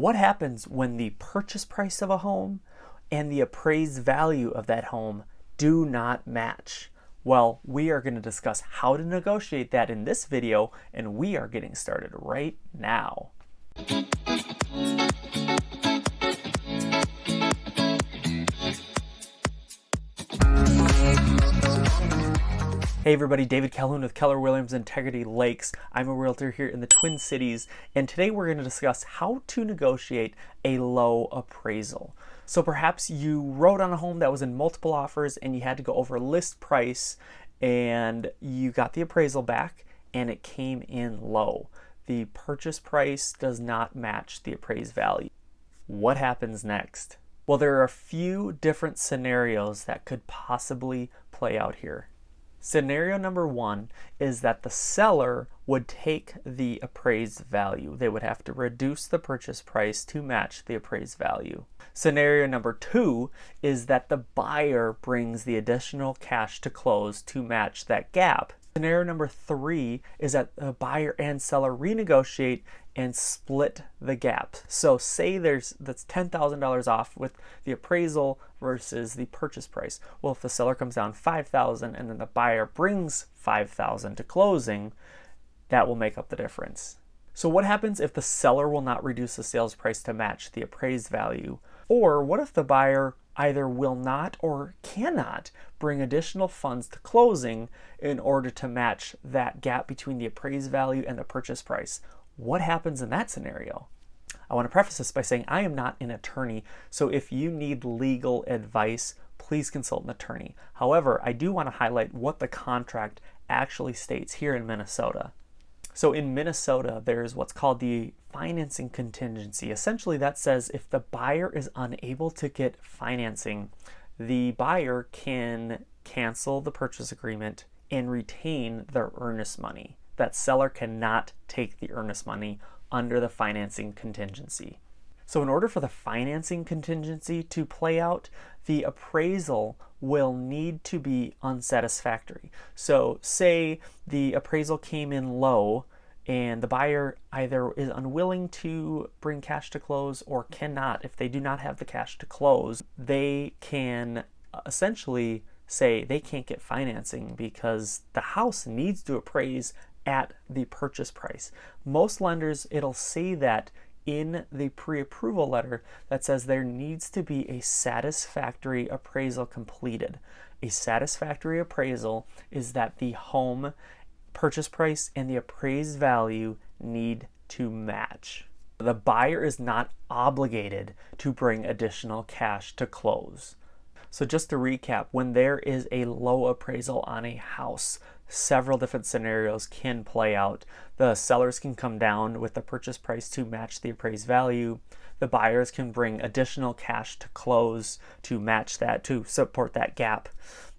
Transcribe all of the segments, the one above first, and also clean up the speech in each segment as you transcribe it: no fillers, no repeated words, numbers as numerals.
What happens when the purchase price of a home and the appraised value of that home do not match? Well, we are going to discuss how to negotiate that in this video, and we are getting started right now. Hey everybody, David Calhoun with Keller Williams Integrity Lakes. I'm a realtor here in the Twin Cities, and today we're going to discuss how to negotiate a low appraisal. So perhaps you wrote on a home that was in multiple offers and you had to go over list price and you got the appraisal back and it came in low. The purchase price does not match the appraised value. What happens next? Well, there are a few different scenarios that could possibly play out here. Scenario number one is that the seller would take the appraised value. They would have to reduce the purchase price to match the appraised value. Scenario number two is that the buyer brings the additional cash to close to match that gap. Scenario number three is that the buyer and seller renegotiate and split the gap. So say that's $10,000 off with the appraisal versus the purchase price. Well, if the seller comes down $5,000 and then the buyer brings $5,000 to closing, that will make up the difference. So what happens if the seller will not reduce the sales price to match the appraised value? Or what if the buyer either will not or cannot bring additional funds to closing in order to match that gap between the appraised value and the purchase price? What happens in that scenario? I want to preface this by saying I am not an attorney, so if you need legal advice, please consult an attorney. However, I do want to highlight what the contract actually states here in Minnesota. So in Minnesota, there's what's called the Financing Contingency. Essentially, that says if the buyer is unable to get financing, the buyer can cancel the purchase agreement and retain their earnest money. That seller cannot take the earnest money under the financing contingency. So in order for the financing contingency to play out, the appraisal will need to be unsatisfactory. So say the appraisal came in low and the buyer either is unwilling to bring cash to close or cannot. If they do not have the cash to close, they can essentially say they can't get financing because the house needs to appraise at the purchase price. Most lenders, it'll say that in the pre-approval letter that says there needs to be a satisfactory appraisal completed. A satisfactory appraisal is that the home purchase price and the appraised value need to match. The buyer is not obligated to bring additional cash to close. So just to recap, when there is a low appraisal on a house, several different scenarios can play out. The sellers can come down with the purchase price to match the appraised value. The buyers can bring additional cash to close to match that, to support that gap.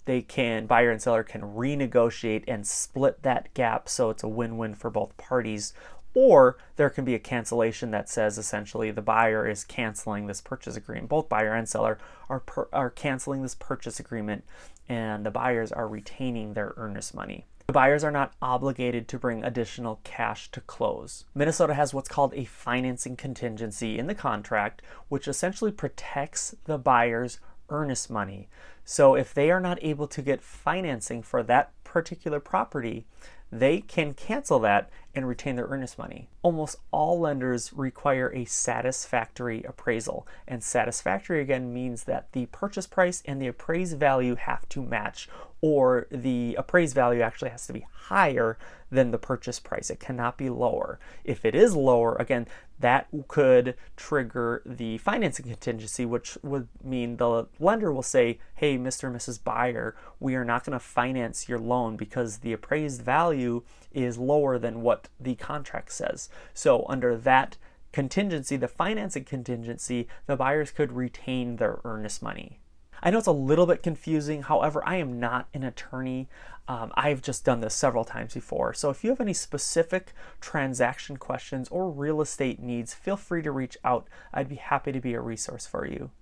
Buyer and seller can renegotiate and split that gap so it's a win-win for both parties. Or there can be a cancellation that says essentially the buyer is canceling this purchase agreement. Both buyer and seller are canceling this purchase agreement and the buyers are retaining their earnest money. The buyers are not obligated to bring additional cash to close. Minnesota has what's called a financing contingency in the contract, which essentially protects the buyer's earnest money. So if they are not able to get financing for that particular property, they can cancel that and retain their earnest money. Almost all lenders require a satisfactory appraisal. And satisfactory again means that the purchase price and the appraised value have to match, or the appraised value actually has to be higher than the purchase price. It cannot be lower. If it is lower, again, that could trigger the financing contingency, which would mean the lender will say, hey, Mr. and Mrs. Buyer, we are not going to finance your loan because the appraised value is lower than what the contract says. So under that contingency, the financing contingency, the buyers could retain their earnest money. I know it's a little bit confusing. However, I am not an attorney. I've just done this several times before. So if you have any specific transaction questions or real estate needs, feel free to reach out. I'd be happy to be a resource for you.